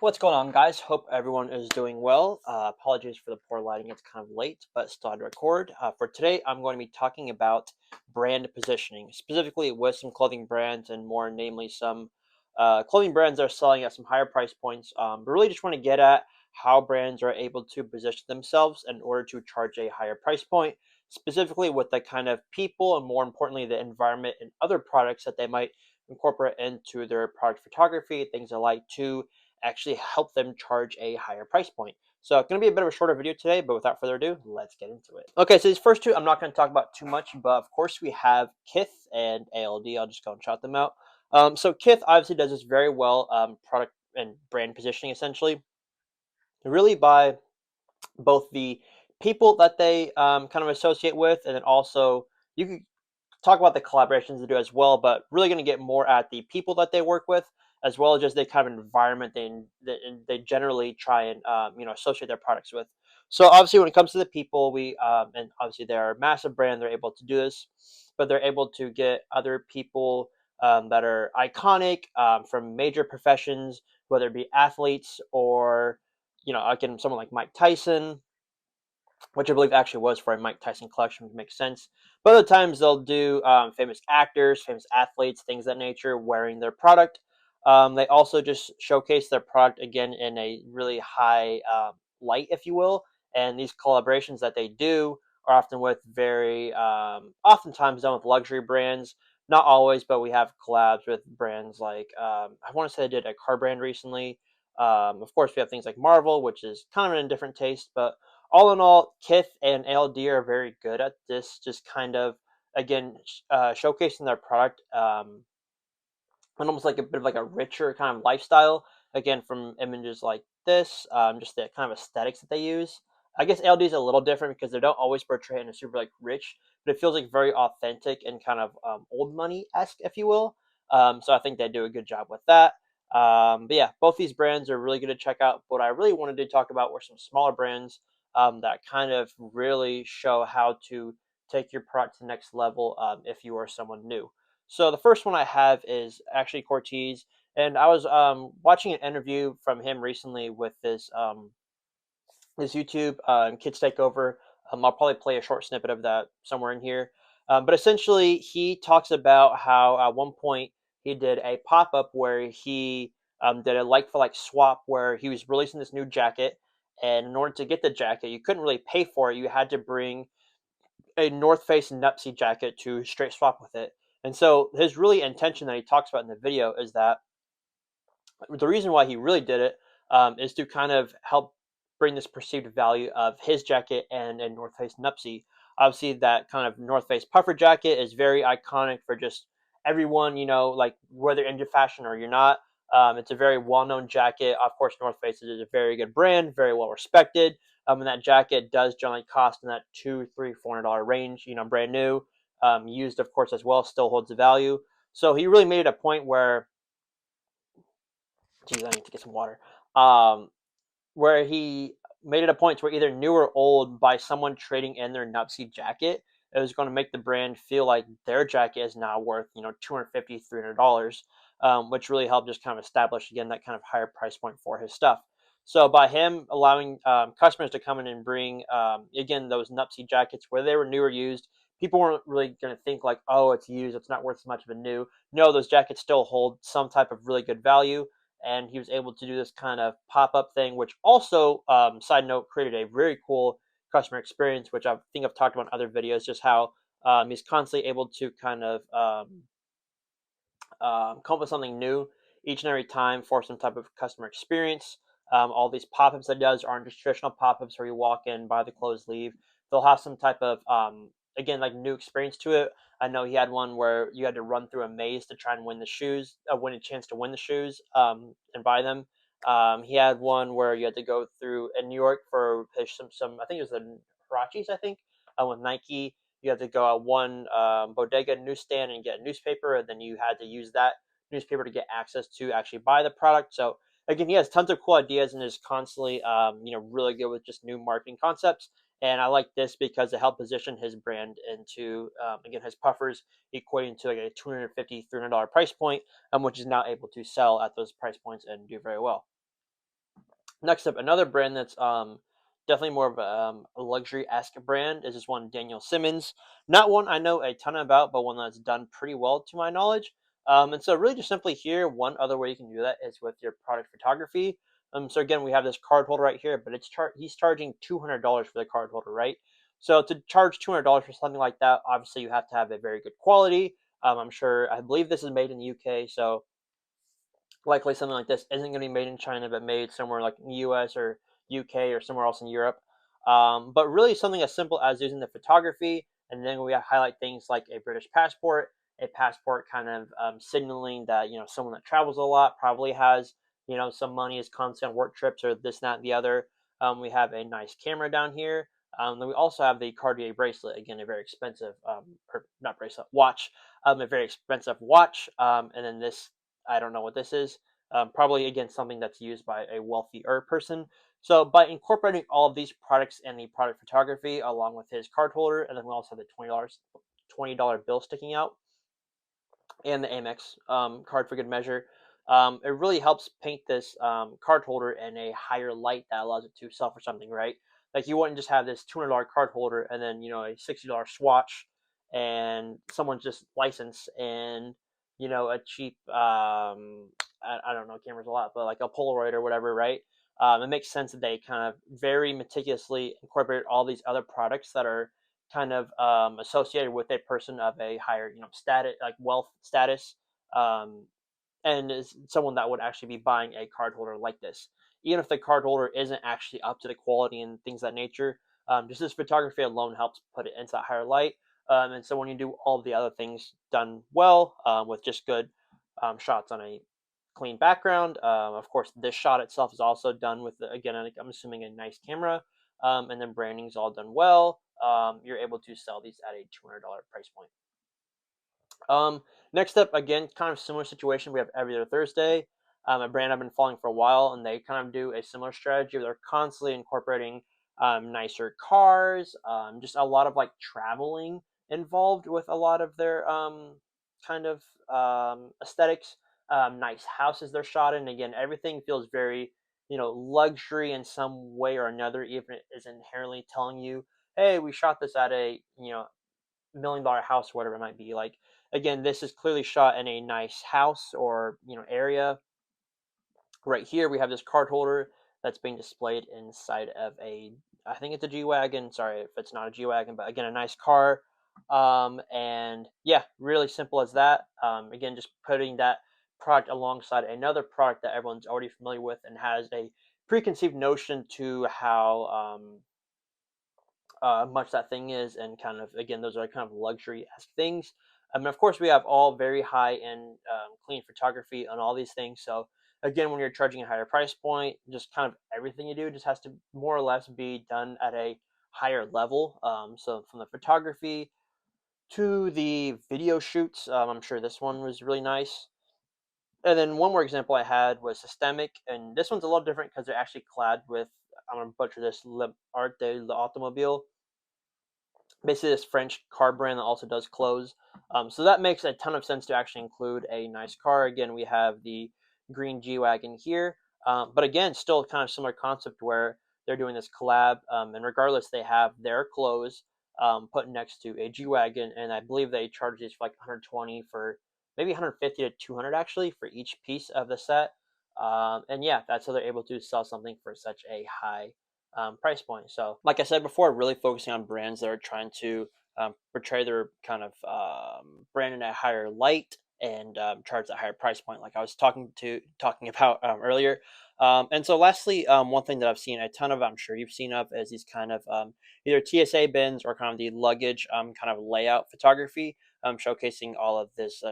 What's going on, guys? Hope everyone is doing well. Apologies for the poor lighting. It's kind of late, but still had to record. For today, I'm going to be talking about brand positioning, specifically with some clothing brands and more namely some clothing brands that are selling at some higher price points. But really just want to get at how brands are able to position themselves in order to charge a higher price point, specifically with the kind of people and more importantly, the environment and other products that they might incorporate into their product photography, things alike to actually help them charge a higher price point. So it's going to be a bit of a shorter video today, but without further ado, let's get into it. Okay, so these first two I'm not going to talk about too much, but of course we have Kith and ALD. I'll just go and shout them out. So Kith obviously does this very well, product and brand positioning essentially, really by both the people that they kind of associate with, and then also you can talk about the collaborations they do as well, but really going to get more at the people that they work with, as well as just the kind of environment they generally try and associate their products with. So obviously, when it comes to the people, we and obviously they're a massive brand, they're able to do this, but they're able to get other people that are iconic from major professions, whether it be athletes or again someone like Mike Tyson, which I believe actually was for a Mike Tyson collection, which makes sense. But other times they'll do famous actors, famous athletes, things of that nature, wearing their product. They also just showcase their product again in a really high light, if you will. And these collaborations that they do are often with very, oftentimes done with luxury brands. Not always, but we have collabs with brands like I want to say they did a car brand recently. Of course, we have things like Marvel, which is kind of in a different taste, but all in all, Kith and ALD are very good at this, just kind of again showcasing their product and almost like a bit of like a richer kind of lifestyle. Again, from images like this, just the kind of aesthetics that they use. I guess ALD is a little different because they don't always portray it in a super like rich, but it feels like very authentic and kind of old money esque, if you will. So I think they do a good job with that. But yeah, both these brands are really good to check out. What I really wanted to talk about were some smaller brands that kind of really show how to take your product to the next level if you are someone new. So the first one I have is actually Corteiz, and I was watching an interview from him recently with this YouTube Kids Takeover. I'll probably play a short snippet of that somewhere in here. But essentially, he talks about how at one point he did a pop up where he did a like for like swap where he was releasing this new jacket, and in order to get the jacket, you couldn't really pay for it. You had to bring a North Face Nupsy jacket to straight swap with it. And so his really intention that he talks about in the video is that the reason why he really did it is to kind of help bring this perceived value of his jacket and a North Face Nupsy. Obviously, that kind of North Face puffer jacket is very iconic for just everyone, like whether into fashion or you're not. It's a very well-known jacket. Of course, North Face is a very good brand, very well respected. And that jacket does generally cost in that $200, $300, $400 range. Brand new, used of course as well, still holds the value. So he really made it a point where, geez, I need to get some water. Um, where he made it a point to where either new or old by someone trading in their Nupsy jacket, it was going to make the brand feel like their jacket is now worth, $250, $300, which really helped just kind of establish again that kind of higher price point for his stuff. So by him allowing customers to come in and bring again those Nupsy jackets where they were new or used, people weren't really going to think like, oh, it's used, it's not worth as much of a new. No, those jackets still hold some type of really good value, and he was able to do this kind of pop-up thing, which also, side note, created a very cool customer experience, which I think I've talked about in other videos, just how he's constantly able to kind of come up with something new each and every time for some type of customer experience. All these pop-ups that he does aren't just traditional pop-ups where you walk in, buy the clothes, leave. They'll have some type of again like new experience to it. I know he had one where you had to run through a maze to try and win the shoes, win a chance to win the shoes and buy them. He had one where you had to go through in New York for some I think it was the Hirachis, I think, with Nike. You had to go at one bodega newsstand and get a newspaper, and then you had to use that newspaper to get access to actually buy the product. So again, he has tons of cool ideas and is constantly, really good with just new marketing concepts. And I like this because it helped position his brand into, again, his puffers equating to like a $250, $300 price point, which is now able to sell at those price points and do very well. Next up, another brand that's definitely more of a luxury-esque brand is this one, Daniel Simmons. Not one I know a ton about, but one that's done pretty well to my knowledge. And so really just simply here, one other way you can do that is with your product photography. So again, we have this card holder right here, but he's charging $200 for the card holder, right? So to charge $200 for something like that, obviously you have to have a very good quality. I believe this is made in the UK, so likely something like this isn't going to be made in China, but made somewhere like in the US or UK or somewhere else in Europe. But really, something as simple as using the photography, and then we highlight things like a British passport, a passport kind of signaling that someone that travels a lot probably has some money, is constantly on work trips or this, that, and the other. We have a nice camera down here. Then we also have the Cartier bracelet, again, a very expensive, or not bracelet, watch, a very expensive watch. And then this, I don't know what this is. Probably again something that's used by a wealthier person. So by incorporating all of these products and the product photography along with his card holder, and then we also have the $20 bill sticking out, and the Amex card for good measure. It really helps paint this card holder in a higher light that allows it to sell for something, right? Like you wouldn't just have this $200 card holder and then a $60 swatch and someone's just license and a cheap I don't know cameras a lot, but like a Polaroid or whatever, right? It makes sense that they kind of very meticulously incorporate all these other products that are kind of associated with a person of a higher, status, like wealth status, um, and is someone that would actually be buying a card holder like this, even if the card holder isn't actually up to the quality and things of that nature. Just this photography alone helps put it into that higher light. And so when you do all the other things done well with just good shots on a clean background, of course, this shot itself is also done with, again, I'm assuming a nice camera, and then branding is all done well. You're able to sell these at a $200 price point. Next up, again, kind of similar situation. We have Every Other Thursday, a brand I've been following for a while, and they kind of do a similar strategy. They're constantly incorporating nicer cars, just a lot of like traveling involved with a lot of their kind of aesthetics. Nice houses they're shot in. Again, everything feels very luxury in some way or another, even if it is inherently telling you, hey, we shot this at a $1 million house, whatever it might be. Like again, this is clearly shot in a nice house or area. Right here, we have this card holder that's being displayed inside of I think it's a G wagon. Sorry if it's not a G wagon, but again, a nice car. And yeah, really simple as that. Again, just putting that product alongside another product that everyone's already familiar with and has a preconceived notion to how much that thing is, and kind of again, those are kind of luxury-esque things. And of course, we have all very high-end, clean photography on all these things. So again, when you're charging a higher price point, just kind of everything you do just has to more or less be done at a higher level. So from the photography to the video shoots, I'm sure this one was really nice. And then one more example I had was Systemic, and this one's a little different because they're actually clad with, I'm gonna butcher this, Le Art de l'Automobile, basically this French car brand that also does clothes. So that makes a ton of sense to actually include a nice car. Again, we have the green G wagon here, but again, still kind of similar concept where they're doing this collab, and regardless, they have their clothes put next to a G wagon, and I believe they charge these for like 120 for maybe 150 to 200 actually for each piece of the set. And yeah, that's how they're able to sell something for such a high price point. So, like I said before, really focusing on brands that are trying to portray their kind of brand in a higher light and charge that higher price point, like I was talking about earlier. And so, lastly, one thing that I've seen a ton of, I'm sure you've seen of, is these kind of either TSA bins or kind of the luggage kind of layout photography, showcasing all of this,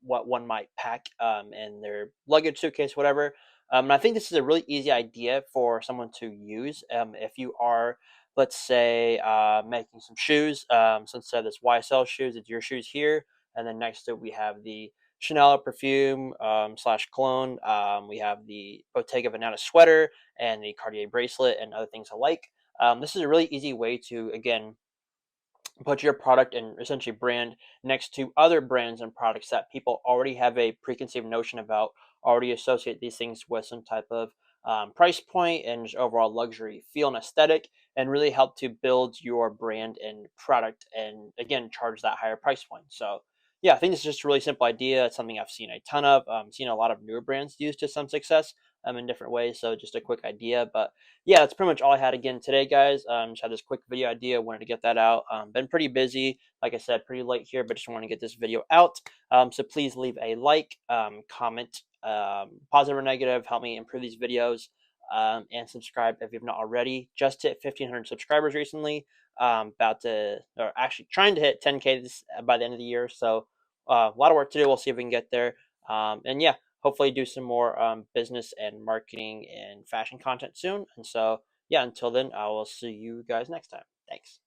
what one might pack in their luggage suitcase, whatever. And I think this is a really easy idea for someone to use if you are, let's say, making some shoes. So instead of this YSL shoes, it's your shoes here. And then next to it, we have the Chanel perfume slash cologne. We have the Bottega Veneta sweater and the Cartier bracelet and other things alike. This is a really easy way to, again, put your product and essentially brand next to other brands and products that people already have a preconceived notion about, already associate these things with some type of price point and just overall luxury feel and aesthetic, and really help to build your brand and product, and again charge that higher price point. So yeah, I think it's just a really simple idea. It's something I've seen a ton of, seen a lot of newer brands use to some success in different ways. So just a quick idea. But yeah, that's pretty much all I had again today, guys. Just had this quick video idea, wanted to get that out. Been pretty busy, like I said, pretty late here, but just want to get this video out. So please leave a like, comment, positive or negative, help me improve these videos, and subscribe if you've not already. Just hit 1,500 subscribers recently. About to, or actually trying to hit 10K by the end of the year. So a lot of work to do. We'll see if we can get there. And yeah, hopefully do some more business and marketing and fashion content soon. And so yeah, until then, I will see you guys next time. Thanks.